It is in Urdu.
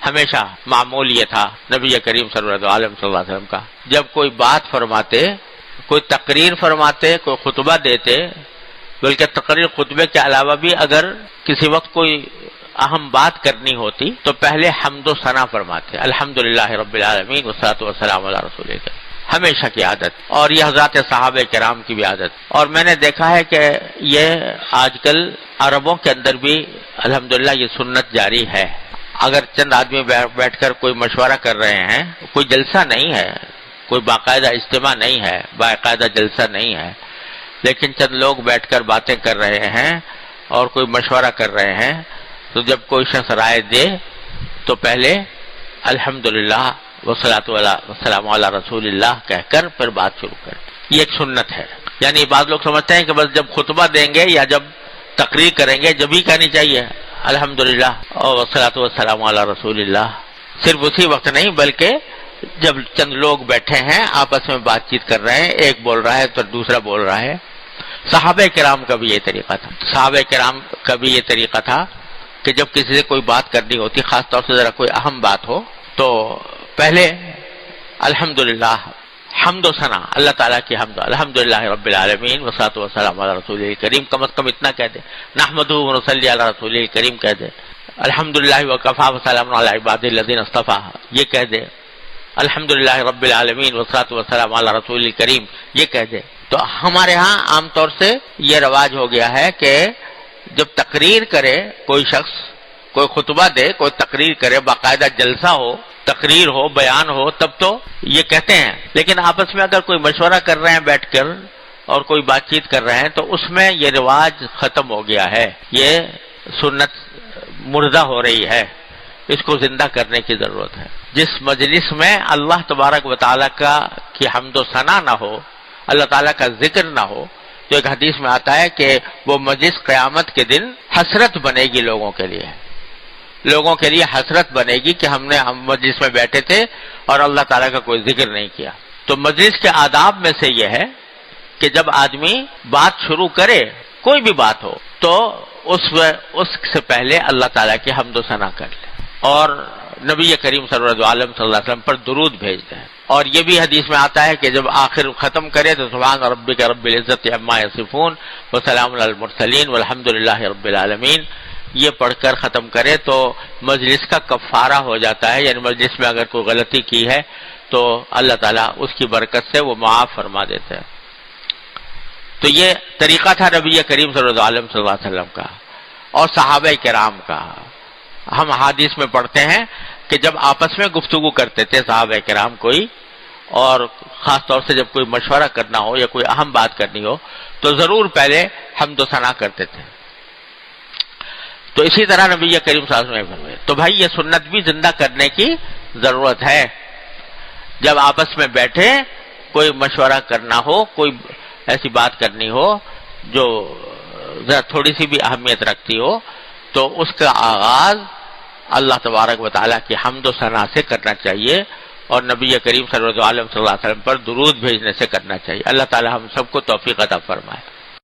ہمیشہ معمول یہ تھا نبی کریم صلی اللہ علیہ وسلم کا، جب کوئی بات فرماتے، کوئی تقریر فرماتے، کوئی خطبہ دیتے، بلکہ تقریر خطبے کے علاوہ بھی اگر کسی وقت کوئی اہم بات کرنی ہوتی تو پہلے حمد و ثنا فرماتے، الحمدللہ رب العالمین والصلاۃ والسلام علی رسول اللہ، ہمیشہ کی عادت، اور یہ حضرات صحابہ کرام کی بھی عادت۔ اور میں نے دیکھا ہے کہ یہ آج کل عربوں کے اندر بھی الحمدللہ یہ سنت جاری ہے۔ اگر چند آدمی بیٹھ کر کوئی مشورہ کر رہے ہیں، کوئی جلسہ نہیں ہے، کوئی باقاعدہ اجتماع نہیں ہے، باقاعدہ جلسہ نہیں ہے، لیکن چند لوگ بیٹھ کر باتیں کر رہے ہیں اور کوئی مشورہ کر رہے ہیں، تو جب کوئی شخص رائے دے تو پہلے الحمدللہ والصلاۃ والسلام علی رسول اللہ کہہ کر پھر بات شروع کر۔ یہ ایک سنت ہے۔ یعنی بعض لوگ سمجھتے ہیں کہ بس جب خطبہ دیں گے یا جب تقریر کریں گے جب ہی کہنی چاہیے الحمدللہ اور والصلاۃ والسلام علی رسول اللہ، صرف اسی وقت نہیں بلکہ جب چند لوگ بیٹھے ہیں آپس میں بات چیت کر رہے ہیں، ایک بول رہا ہے تو دوسرا بول رہا ہے۔ صحابہ کرام کا بھی یہ طریقہ تھا، صحابہ کرام کا بھی یہ طریقہ تھا کہ جب کسی سے کوئی بات کرنی ہوتی، خاص طور سے ذرا کوئی اہم بات ہو، تو پہلے الحمدللہ، حمد و ثنا، اللہ تعالیٰ کی حمد، الحمدللہ رب العالمین والصلاۃ والسلام علی رسول کریم، کم از کم اتنا کہہ دے، نحمدہ ونصلی علی رسول کریم کہہ دے، الحمدللہ وکفی وسلام علی عبادہ الذین اصطفی یہ کہہ دے، الحمدللہ رب العالمین والصلاۃ والسلام علی رسول کریم یہ کہہ دے۔ تو ہمارے ہاں عام طور سے یہ رواج ہو گیا ہے کہ جب تقریر کرے کوئی شخص، کوئی خطبہ دے، کوئی تقریر کرے، باقاعدہ جلسہ ہو، تقریر ہو، بیان ہو، تب تو یہ کہتے ہیں، لیکن آپس میں اگر کوئی مشورہ کر رہے ہیں بیٹھ کر اور کوئی بات چیت کر رہے ہیں تو اس میں یہ رواج ختم ہو گیا ہے، یہ سنت مردہ ہو رہی ہے، اس کو زندہ کرنے کی ضرورت ہے۔ جس مجلس میں اللہ تبارک و تعالیٰ کی حمد و ثنا نہ ہو، اللہ تعالیٰ کا ذکر نہ ہو، تو ایک حدیث میں آتا ہے کہ وہ مجلس قیامت کے دن حسرت بنے گی لوگوں کے لیے حسرت بنے گی کہ ہم نے مجلس میں بیٹھے تھے اور اللہ تعالیٰ کا کوئی ذکر نہیں کیا۔ تو مجلس کے آداب میں سے یہ ہے کہ جب آدمی بات شروع کرے، کوئی بھی بات ہو، تو اس سے پہلے اللہ تعالیٰ کی حمد و ثنا کر لے اور نبی کریم صلی اللہ علیہ وسلم پر درود بھیج دیں۔ اور یہ بھی حدیث میں آتا ہے کہ جب آخر ختم کرے تو سبحان ربک رب العزت عما یصفون وسلام علی المرسلین والحمدللہ رب العالمین یہ پڑھ کر ختم کرے تو مجلس کا کفارہ ہو جاتا ہے، یعنی مجلس میں اگر کوئی غلطی کی ہے تو اللہ تعالیٰ اس کی برکت سے وہ معاف فرما دیتے ہیں۔ تو یہ طریقہ تھا نبی کریم صلی اللہ علیہ وسلم کا اور صحابہ کرام کا۔ ہم حدیث میں پڑھتے ہیں کہ جب آپس میں گفتگو کرتے تھے صحابہ کرام کوئی، اور خاص طور سے جب کوئی مشورہ کرنا ہو یا کوئی اہم بات کرنی ہو تو ضرور پہلے حمد و ثنا کرتے تھے۔ تو اسی طرح نبی کریم صلی اللہ علیہ وسلم نے، تو بھائی یہ سنت بھی زندہ کرنے کی ضرورت ہے۔ جب آپس میں بیٹھے کوئی مشورہ کرنا ہو، کوئی ایسی بات کرنی ہو جو ذرا تھوڑی سی بھی اہمیت رکھتی ہو، تو اس کا آغاز اللہ تبارک و تعالیٰ کی حمد و ثنا سے کرنا چاہیے اور نبی کریم صلی اللہ علیہ وسلم پر درود بھیجنے سے کرنا چاہیے۔ اللہ تعالیٰ ہم سب کو توفیق عطا فرمائے۔